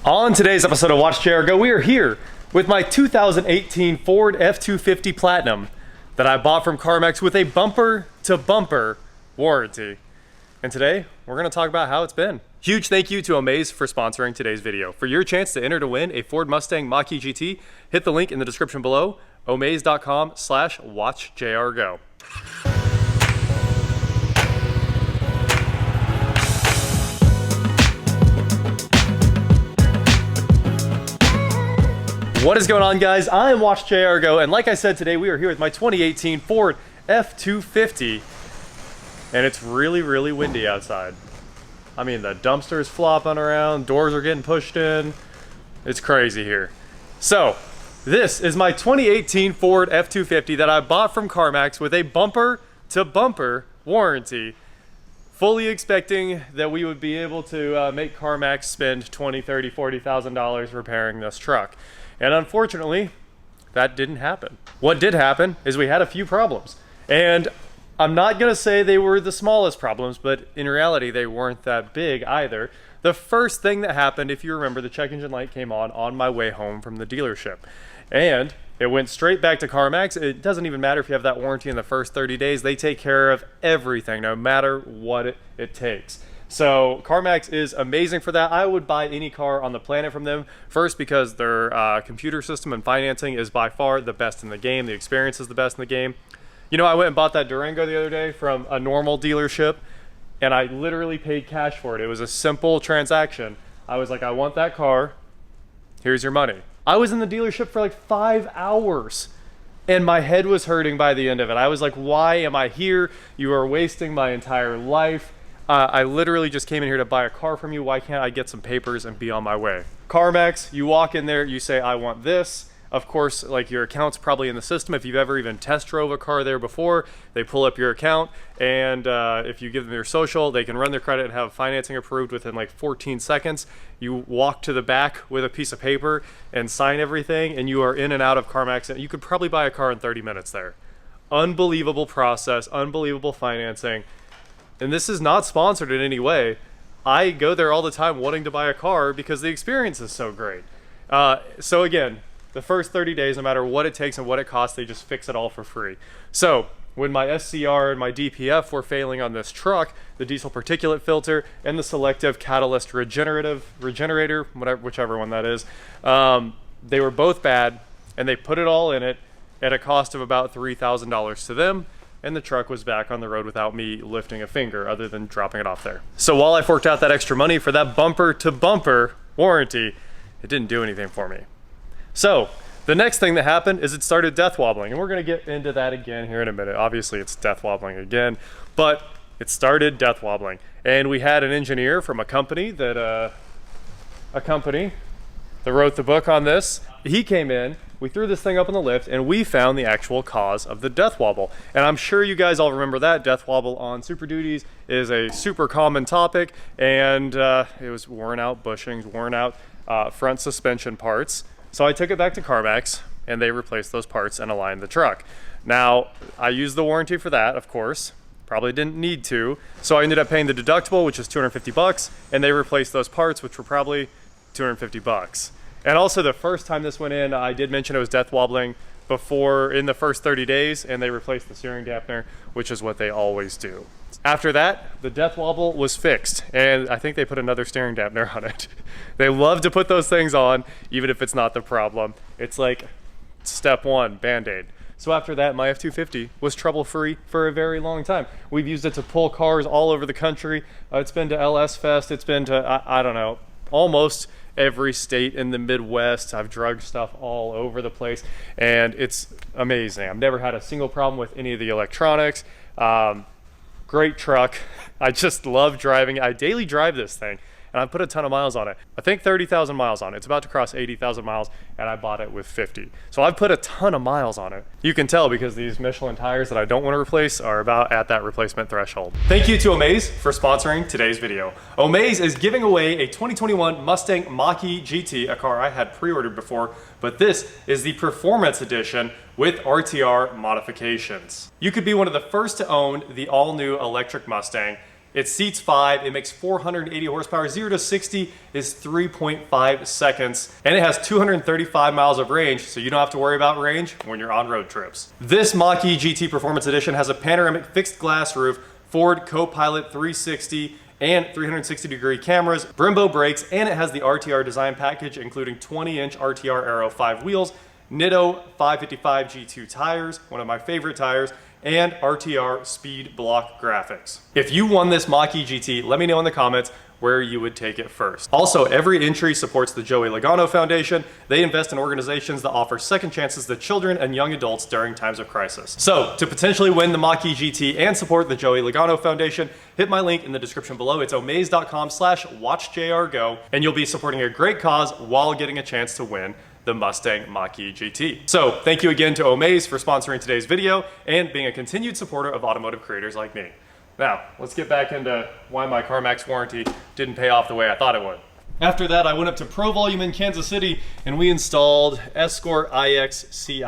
On today's episode of Watch JR Go, we are here with my 2018 Ford F-250 Platinum that I bought from CarMax with a bumper-to-bumper warranty. And today, we're going to talk about how it's been. Huge thank you to Omaze for sponsoring today's video. For your chance to enter to win a Ford Mustang Mach-E GT, hit the link in the description below, omaze.com/watchjrgo. What is going on, guys? I am Watch JR Go, and like I said, today we are here with my 2018 Ford F-250, and it's really, really windy outside. I mean, the dumpster's flopping around, doors are getting pushed in. It's crazy here. So, this is my 2018 Ford F-250 that I bought from CarMax with a bumper-to-bumper warranty, fully expecting that we would be able to make CarMax spend $20,000, $30,000, $40,000 repairing this truck. And unfortunately, that didn't happen. What did happen is we had a few problems. And I'm not gonna say they were the smallest problems, but in reality, they weren't that big either. The first thing that happened, if you remember, the check engine light came on my way home from the dealership. And it went straight back to CarMax. It doesn't even matter if you have that warranty in the first 30 days. They take care of everything, no matter what it takes. So CarMax is amazing for that. I would buy any car on the planet from them. First, because their computer system and financing is by far the best in the game. The experience is the best in the game. You know, I went and bought that Durango the other day from a normal dealership, and I literally paid cash for it. It was a simple transaction. I was like, I want that car. Here's your money. I was in the dealership for like 5 hours, and my head was hurting by the end of it. I was like, why am I here? You are wasting my entire life. I literally just came in here to buy a car from you. Why can't I get some papers and be on my way? CarMax, you walk in there, you say, I want this. Of course, like, your account's probably in the system. If you've ever even test drove a car there before, they pull up your account, and if you give them your social, they can run their credit and have financing approved within like 14 seconds. You walk to the back with a piece of paper and sign everything, and you are in and out of CarMax. And you could probably buy a car in 30 minutes there. Unbelievable process, unbelievable financing. And this is not sponsored in any way. I go there all the time wanting to buy a car because the experience is so great. So again, the first 30 days, no matter what it takes and what it costs, they just fix it all for free. So when my SCR and my DPF were failing on this truck, the diesel particulate filter and the selective catalyst regenerator, whichever one that is, they were both bad, and they put it all in it at a cost of about $3,000 to them. And the truck was back on the road without me lifting a finger other than dropping it off there. So while I forked out that extra money for that bumper-to-bumper warranty, it didn't do anything for me. So the next thing that happened is it started death wobbling, and we're gonna get into that again here in a minute. Obviously it's death wobbling again, but it started death wobbling. And we had an engineer from a company that wrote the book on this. He came in, we threw this thing up on the lift, and we found the actual cause of the death wobble. And I'm sure you guys all remember that. Death wobble on Super Duties is a super common topic, and it was worn out bushings, worn out front suspension parts. So I took it back to CarMax, and they replaced those parts and aligned the truck. Now, I used the warranty for that, of course. Probably didn't need to. So I ended up paying the deductible, which is $250, and they replaced those parts, which were probably $250. And also, the first time this went in, I did mention it was death wobbling before in the first 30 days, and they replaced the steering dampener, which is what they always do. After that, the death wobble was fixed, and I think they put another steering dampener on it. They love to put those things on, even if it's not the problem. It's like step one, Band-Aid. So after that, my F-250 was trouble-free for a very long time. We've used it to pull cars all over the country. It's been to LS Fest. It's been to, I don't know, almost every state in the Midwest. I've drugged stuff all over the place, and it's amazing. I've never had a single problem with any of the electronics. Great truck. I just love driving. I daily drive this thing, and I put a ton of miles on it. I think 30,000 miles on it. It's about to cross 80,000 miles, and I bought it with 50. So I've put a ton of miles on it. You can tell because these Michelin tires that I don't want to replace are about at that replacement threshold. Thank you to Omaze for sponsoring today's video. Omaze is giving away a 2021 Mustang Mach-E GT, a car I had pre-ordered before, but this is the Performance Edition with RTR modifications. You could be one of the first to own the all-new electric Mustang, It seats 5, it makes 480 horsepower, 0 to 60 is 3.5 seconds, and it has 235 miles of range, so you don't have to worry about range when you're on road trips. This Mach-E GT Performance Edition has a panoramic fixed glass roof, Ford Co-Pilot 360, and 360-degree cameras, Brembo brakes, and it has the RTR design package, including 20-inch RTR Aero 5 wheels, Nitto 555 G2 tires, one of my favorite tires, and RTR speed block graphics. If you won this Mach-E GT, let me know in the comments where you would take it first. Also, every entry supports the Joey Logano Foundation. They invest in organizations that offer second chances to children and young adults during times of crisis. So, to potentially win the Mach-E GT and support the Joey Logano Foundation, hit my link in the description below. It's omaze.com/watchjrgo, and you'll be supporting a great cause while getting a chance to win the Mustang Mach-E GT. So thank you again to Omaze for sponsoring today's video and being a continued supporter of automotive creators like me. Now, let's get back into why my CarMax warranty didn't pay off the way I thought it would. After that, I went up to Pro Volume in Kansas City and we installed Escort IC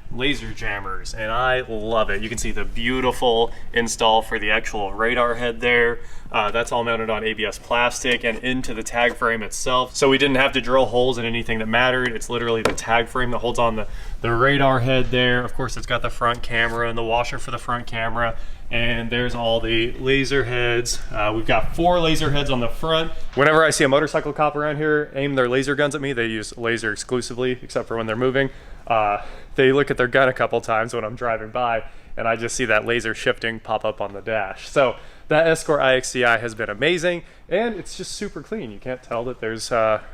laser jammers, and I love it. You can see the beautiful install for the actual radar head there. That's all mounted on ABS plastic and into the tag frame itself. So we didn't have to drill holes in anything that mattered. It's literally the tag frame that holds on the radar head there. Of course, it's got the front camera and the washer for the front camera. And there's all the laser heads. We've got 4 laser heads on the front. Whenever I see a motorcycle cop around here aim their laser guns at me, they use laser exclusively, except for when they're moving. They look at their gun a couple times when I'm driving by, and I just see that laser shifting pop up on the dash. So that Escort IC has been amazing, and it's just super clean. You can't tell that there's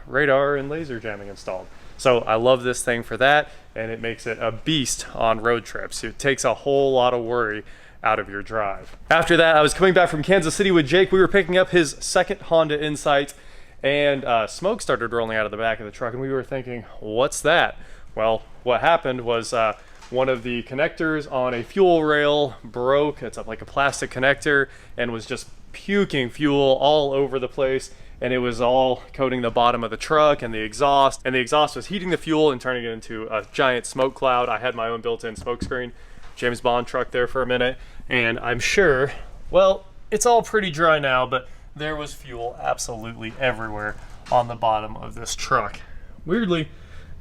radar and laser jamming installed. So I love this thing for that, and it makes it a beast on road trips. It takes a whole lot of worry out of your drive. After that, I was coming back from Kansas City with Jake. We were picking up his second Honda Insight, and smoke started rolling out of the back of the truck, and we were thinking, what's that? Well, what happened was one of the connectors on a fuel rail broke. It's like a plastic connector, and was just puking fuel all over the place, and it was all coating the bottom of the truck and the exhaust was heating the fuel and turning it into a giant smoke cloud. I had my own built-in smoke screen, James Bond truck there for a minute, and I'm sure, well, it's all pretty dry now, but there was fuel absolutely everywhere on the bottom of this truck. Weirdly,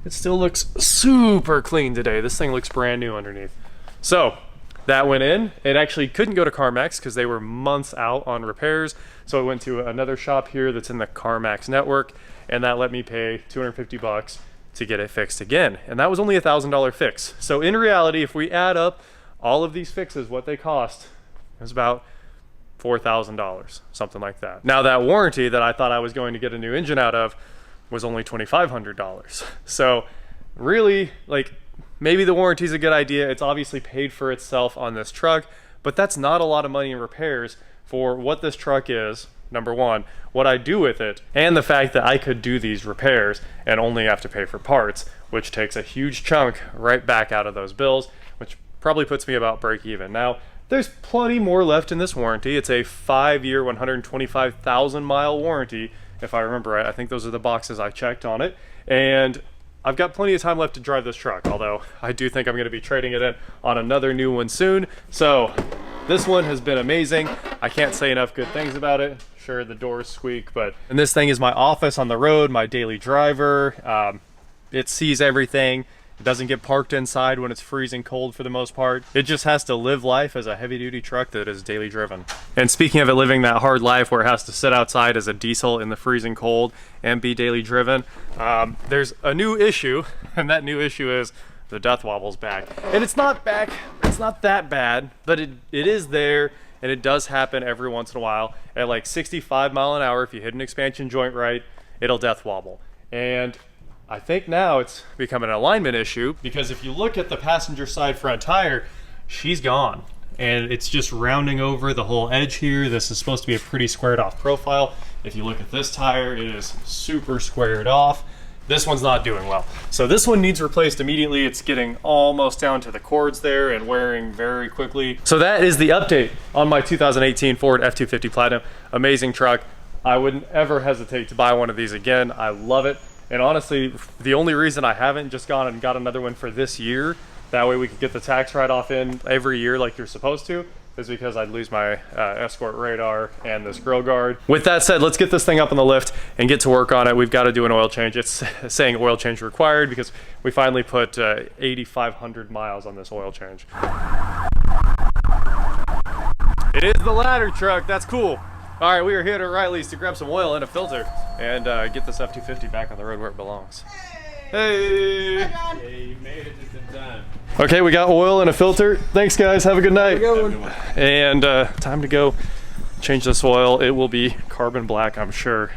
it still looks super clean today. This thing looks brand new underneath. So that went in. It actually couldn't go to CarMax because they were months out on repairs. So it went to another shop here that's in the CarMax network, and that let me pay $250 to get it fixed again. And that was only a $1,000 fix. So in reality, if we add up all of these fixes, what they cost, it was about $4,000, something like that. Now that warranty that I thought I was going to get a new engine out of was only $2,500. So really, like, maybe the warranty is a good idea. It's obviously paid for itself on this truck, but that's not a lot of money in repairs for what this truck is, number one, what I do with it, and the fact that I could do these repairs and only have to pay for parts, which takes a huge chunk right back out of those bills, which probably puts me about break even. Now, there's plenty more left in this warranty. It's a 5-year, 125,000 mile warranty, if I remember right. I think those are the boxes I checked on it. And I've got plenty of time left to drive this truck, although I do think I'm going to be trading it in on another new one soon. So this one has been amazing. I can't say enough good things about it. Sure, the doors squeak, and this thing is my office on the road, my daily driver. It sees everything. It doesn't get parked inside when it's freezing cold for the most part. It just has to live life as a heavy-duty truck that is daily driven. And speaking of it living that hard life where it has to sit outside as a diesel in the freezing cold and be daily driven, there's a new issue, and that new issue is the death wobble's back. And it's not that bad, but it is there, and it does happen every once in a while. At like 65 mile an hour, if you hit an expansion joint right, it'll death wobble. And I think now it's become an alignment issue, because if you look at the passenger side front tire, she's gone. And it's just rounding over the whole edge here. This is supposed to be a pretty squared off profile. If you look at this tire, it is super squared off. This one's not doing well. So this one needs replaced immediately. It's getting almost down to the cords there and wearing very quickly. So that is the update on my 2018 Ford F-250 Platinum. Amazing truck. I wouldn't ever hesitate to buy one of these again. I love it. And honestly, the only reason I haven't just gone and got another one for this year, that way we could get the tax write-off in every year like you're supposed to, is because I'd lose my Escort radar and this grill guard. With that said, let's get this thing up on the lift and get to work on it. We've got to do an oil change. It's saying oil change required because we finally put 8,500 miles on this oil change. It is the ladder truck. That's cool. All right, we are here at O'Reilly's to grab some oil and a filter and get this F-250 back on the road where it belongs. Hey! Yeah, you made it just in time. Okay, we got oil and a filter. Thanks, guys. Have a good night. And time to go change this oil. It will be carbon black, I'm sure.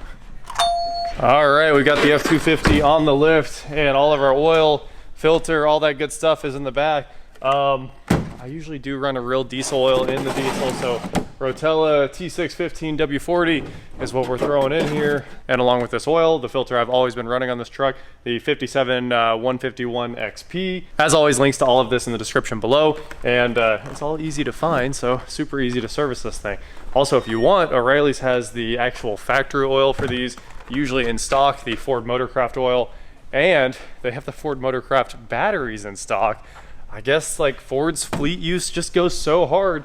All right, we got the F-250 on the lift, and all of our oil, filter, all that good stuff is in the back. I usually do run a real diesel oil in the diesel, so Rotella T615 W40 is what we're throwing in here. And along with this oil, the filter I've always been running on this truck, the 57 151 XP. As always, links to all of this in the description below. And it's all easy to find, so super easy to service this thing. Also, if you want, O'Reilly's has the actual factory oil for these, usually in stock, the Ford Motorcraft oil. And they have the Ford Motorcraft batteries in stock. I guess like Ford's fleet use just goes so hard.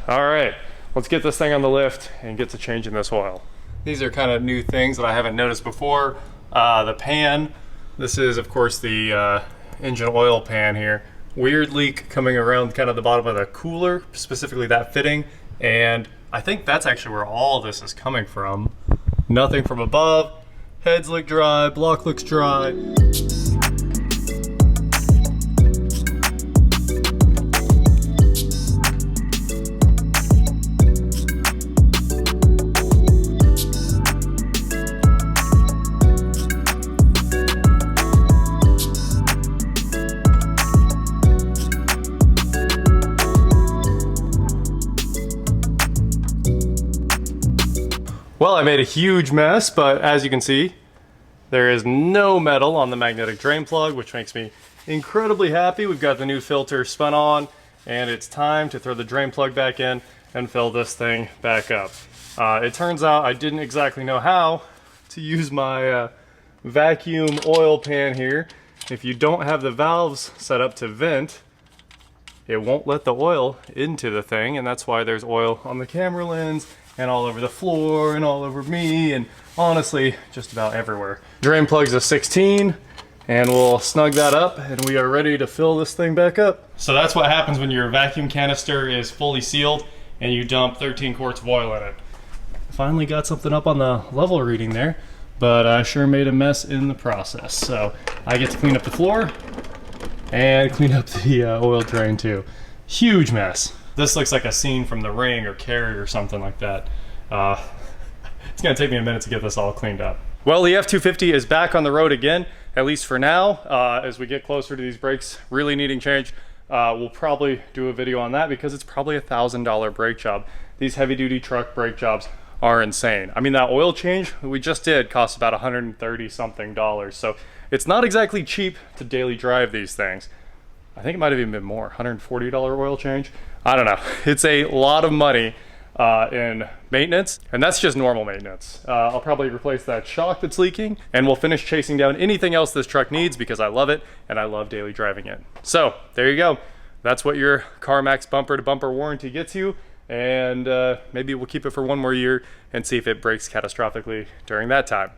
All right, let's get this thing on the lift and get to changing this oil. These are kind of new things that I haven't noticed before. The pan, this is of course the engine oil pan here. Weird leak coming around kind of the bottom of the cooler, specifically that fitting. And I think that's actually where all of this is coming from. Nothing from above. Heads look dry, block looks dry. Well, I made a huge mess, but as you can see, there is no metal on the magnetic drain plug, which makes me incredibly happy. We've got the new filter spun on, and it's time to throw the drain plug back in and fill this thing back up. It turns out I didn't exactly know how to use my vacuum oil pan here. If you don't have the valves set up to vent, it won't let the oil into the thing, and that's why there's oil on the camera lens and all over the floor and all over me and honestly just about everywhere. Drain plug's a 16 and we'll snug that up and we are ready to fill this thing back up. So that's what happens when your vacuum canister is fully sealed and you dump 13 quarts of oil in it. Finally got something up on the level reading there, but I sure made a mess in the process. So I get to clean up the floor and clean up the oil drain too. Huge mess. This looks like a scene from The Ring or Carrie or something like that. It's gonna take me a minute to get this all cleaned up. Well, the F-250 is back on the road again, at least for now. As we get closer to these brakes really needing change, we'll probably do a video on that because it's probably $1,000 brake job. These heavy duty truck brake jobs are insane. I mean, that oil change we just did cost about $130 something. So it's not exactly cheap to daily drive these things. I think it might have even been more, $140 oil change. I don't know. It's a lot of money in maintenance, and that's just normal maintenance. I'll probably replace that shock that's leaking, and we'll finish chasing down anything else this truck needs because I love it, and I love daily driving it. So, there you go. That's what your CarMax bumper-to-bumper warranty gets you, and maybe we'll keep it for one more year and see if it breaks catastrophically during that time.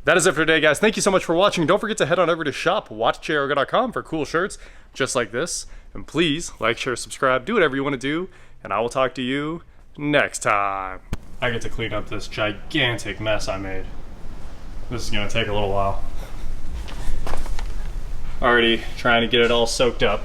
That is it for today, guys. Thank you so much for watching. Don't forget to head on over to shop.watchjayorga.com for cool shirts just like this. And please like, share, subscribe, do whatever you want to do, and I will talk to you next time. I get to clean up this gigantic mess I made. This is going to take a little while. Already trying to get it all soaked up.